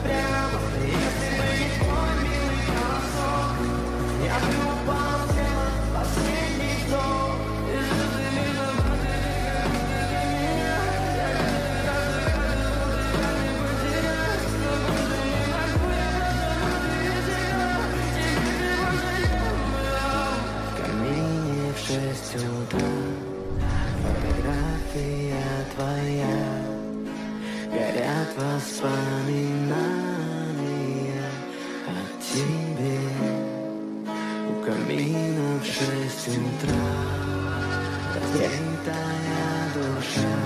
прямо. Если бы не твой милый голосок, я бы упал в тело, последний вдох. И звезды мимо в камине в 6 утра. Фотография твоя, горят воспоминания о тебе. У камина в 6 утра разбитая душа.